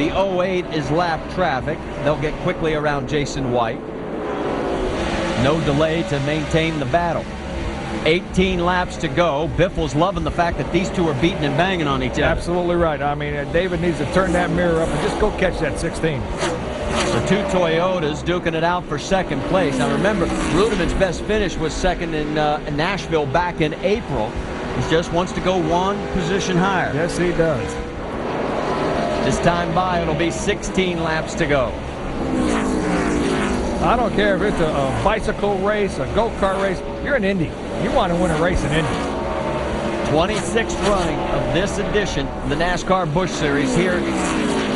The 08 is lap traffic. They'll get quickly around Jason White. No delay to maintain the battle. 18 laps to go. Biffle's loving the fact that these two are beating and banging on each other. Absolutely right. I mean, David needs to turn that mirror up and just go catch that 16. The two Toyotas duking it out for second place. Now remember, Reutimann's best finish was second in Nashville back in April. He just wants to go one position higher. Yes, he does. This time by, it'll be 16 laps to go. I don't care if it's a bicycle race, a go-kart race. You're in Indy. You want to win a race in Indy. 26th running of this edition of the NASCAR Busch Series here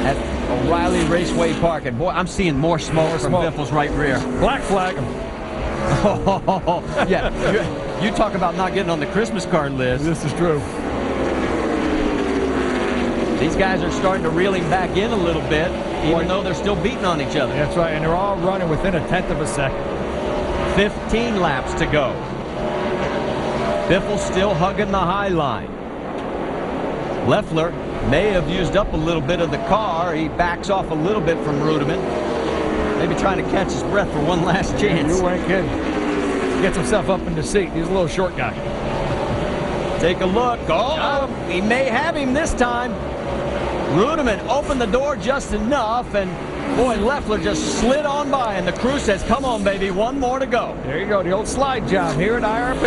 at O'Reilly Raceway Park. And boy, I'm seeing more smoke from Biffle's right rear. Black flag him. Yeah, you talk about not getting on the Christmas card list. This is true. These guys are starting to reel him back in a little bit, even though they're still beating on each other. That's right, and they're all running within a tenth of a second. 15 laps to go. Biffle still hugging the high line. Leffler may have used up a little bit of the car. He backs off a little bit from Reutimann. Maybe trying to catch his breath for one last chance. You ain't kidding. Gets himself up in the seat. He's a little short guy. Take a look. Oh, he may have him this time. Reutimann opened the door just enough, and boy, Leffler just slid on by, and the crew says, come on, baby, one more to go. There you go, the old slide job here at IRP.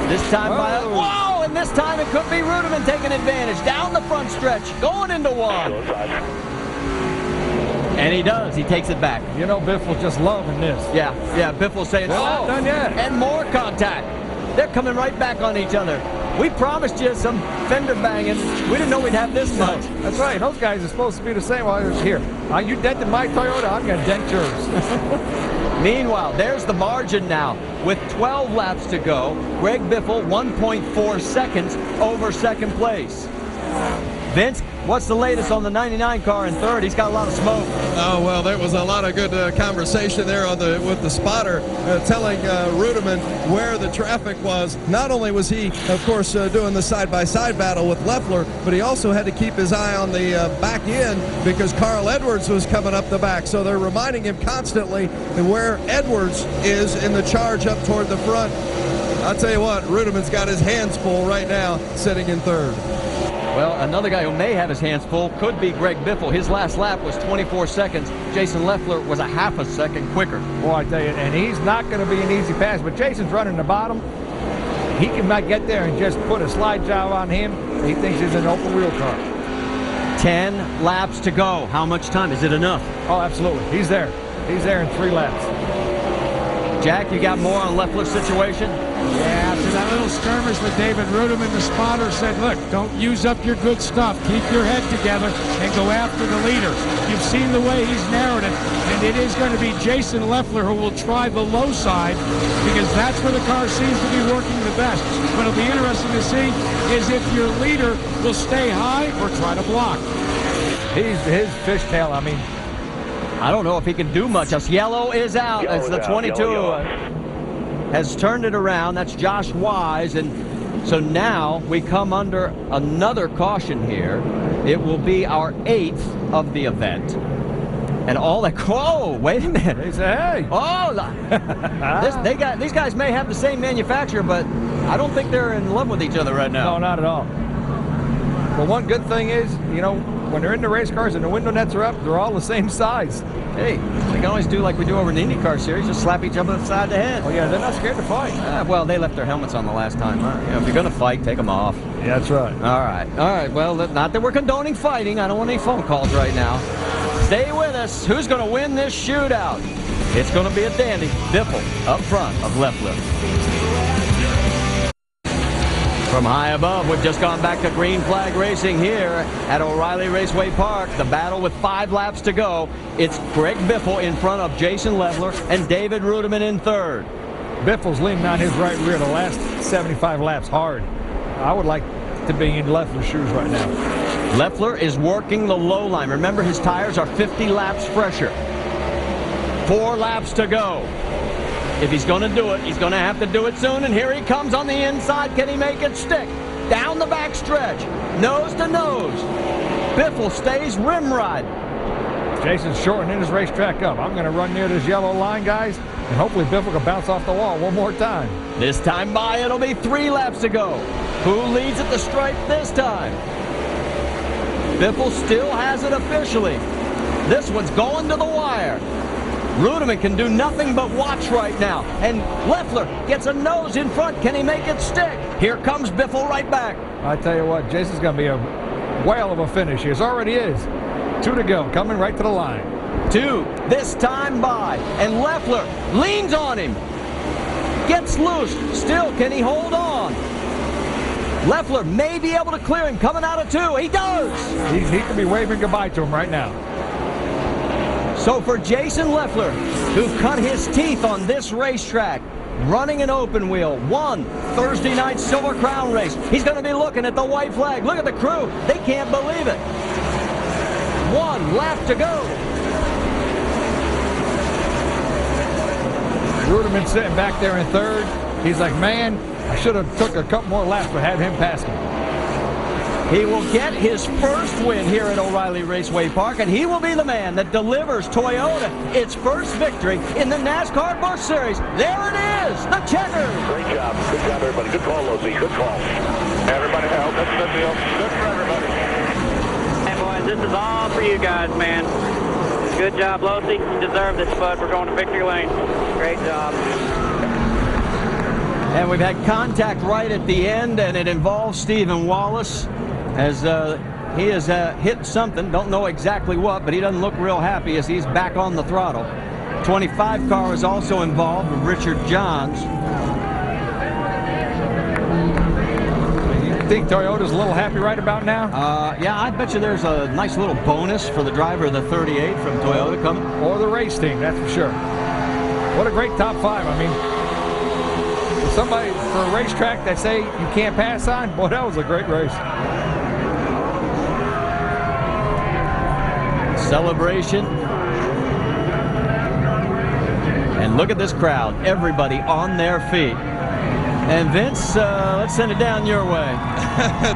This time whoa, and this time it could be Reutimann taking advantage. Down the front stretch, going into one. And he does, he takes it back. You know, Biffle's just loving this. Yeah, Biffle's saying, not done yet. And more contact. They're coming right back on each other. We promised you some fender banging. We didn't know we'd have this much. That's right. Those guys are supposed to be the same. Well, here. You dented my Toyota, I'm going to dent yours. Meanwhile, there's the margin now. With 12 laps to go, Greg Biffle 1.4 seconds over second place. Vince, what's the latest on the 99 car in third? He's got a lot of smoke. Oh, well, there was a lot of good conversation there with the spotter telling Reutimann where the traffic was. Not only was he, of course, doing the side-by-side battle with Leffler, but he also had to keep his eye on the back end because Carl Edwards was coming up the back. So they're reminding him constantly where Edwards is in the charge up toward the front. I'll tell you what, Reutimann's got his hands full right now, sitting in third. Well, another guy who may have his hands full could be Greg Biffle. His last lap was 24 seconds. Jason Leffler was a half a second quicker. Boy, I tell you, and he's not going to be an easy pass, but Jason's running the bottom. He can get there and just put a slide job on him. He thinks he's an open wheel car. 10 laps to go. How much time? Is it enough? Oh, absolutely. He's there. He's there in 3 laps. Jack, you got more on Leffler's situation? Yeah, after that little skirmish with David Reutimann, the spotter said, look, don't use up your good stuff. Keep your head together and go after the leader. You've seen the way he's narrowed it, and it is going to be Jason Leffler who will try the low side because that's where the car seems to be working the best. What will be interesting to see is if your leader will stay high or try to block. His fishtail, I mean, I don't know if he can do much else. Yellow is out. That's the 22. Has turned it around. That's Josh Wise. And so now we come under another caution here. It will be our 8th of the event. And all that. Whoa, wait a minute. They say, hey. Oh, these guys may have the same manufacturer, but I don't think they're in love with each other right now. No, not at all. But one good thing is, you know, when they're in the race cars and the window nets are up, they're all the same size. Hey, they can always do like we do over in the IndyCar series, just slap each other upside the head. Oh, yeah, they're not scared to fight. Well, they left their helmets on the last time. You know, if you're going to fight, take them off. Yeah, that's right. All right. Well, not that we're condoning fighting. I don't want any phone calls right now. Stay with us. Who's going to win this shootout? It's going to be a dandy. Biffle up front of Leffler. From high above, we've just gone back to green flag racing here at O'Reilly Raceway Park. The battle with 5 laps to go. It's Greg Biffle in front of Jason Leffler and David Reutimann in third. Biffle's leaning on his right rear the last 75 laps hard. I would like to be in Leffler's shoes right now. Leffler is working the low line. Remember, his tires are 50 laps fresher. 4 laps to go. If he's going to do it, he's going to have to do it soon. And here he comes on the inside. Can he make it stick? Down the back stretch. Nose to nose. Biffle stays rim riding. Jason's shortening his racetrack up. I'm going to run near this yellow line, guys, and hopefully Biffle can bounce off the wall one more time. This time by, it'll be 3 laps to go. Who leads at the stripe this time? Biffle still has it officially. This one's going to the wire. Reutimann can do nothing but watch right now. And Leffler gets a nose in front. Can he make it stick? Here comes Biffle right back. I tell you what, Jason's going to be a whale of a finish. He already is. 2 to go, coming right to the line. 2 this time by. And Leffler leans on him. Gets loose. Still, can he hold on? Leffler may be able to clear him coming out of 2. He does. He could be waving goodbye to him right now. So for Jason Leffler, who cut his teeth on this racetrack, running an open wheel, won Thursday night Silver Crown race. He's going to be looking at the white flag. Look at the crew. They can't believe it. 1 lap to go. Reutimann sitting back there in 3rd. He's like, man, I should have took a couple more laps but had him pass me. He will get his first win here at O'Reilly Raceway Park, and he will be the man that delivers Toyota its first victory in the NASCAR Busch Series. There it is, the checker. Great job, everybody. Good call, Losey. Good call. Everybody help. That's a good deal. Good for everybody. Hey, boys, this is all for you guys, man. Good job, Losey. You deserve this, bud. We're going to victory lane. Great job. And we've had contact right at the end, and it involves Stephen Wallace, as he has hit something. Don't know exactly what, but he doesn't look real happy as he's back on the throttle. 25 car is also involved with Richard Johns. You think Toyota's a little happy right about now? Yeah, I bet you there's a nice little bonus for the driver of the 38 from Toyota coming. Or the race team, that's for sure. What a great top 5. I mean, somebody for a racetrack that say you can't pass on, boy, that was a great race. Celebration. And look at this crowd. Everybody on their feet. And Vince, let's send it down your way.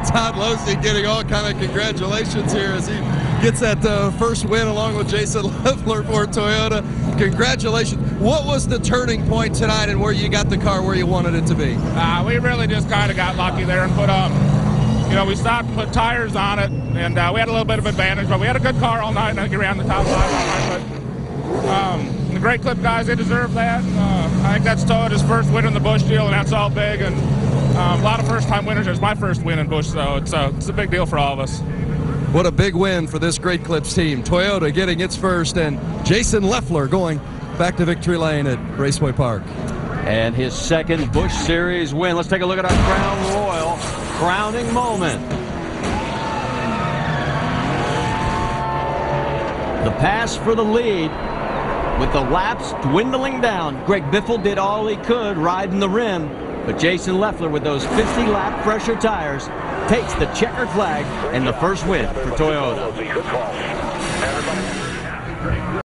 Todd Losey getting all kind of congratulations here as he gets that first win along with Jason Leffler for Toyota. Congratulations. What was the turning point tonight and where you got the car where you wanted it to be? We really just kind of got lucky there and we stopped and put tires on it, and we had a little bit of advantage, but we had a good car all night, and I think we ran the top 5 all night. But the Great Clip guys, they deserve that. I think that's Toyota's first win in the Busch deal, and that's all big, and a lot of first-time winners. It's my first win in Busch, so it's a big deal for all of us. What a big win for this Great Clips team. Toyota getting its first, and Jason Leffler going back to victory lane at Raceway Park. And his second Busch Series win. Let's take a look at our Crown Royal crowning moment. The pass for the lead with the laps dwindling down. Greg Biffle did all he could riding the rim, but Jason Leffler with those 50-lap pressure tires takes the checkered flag and the first win for Toyota. Good call.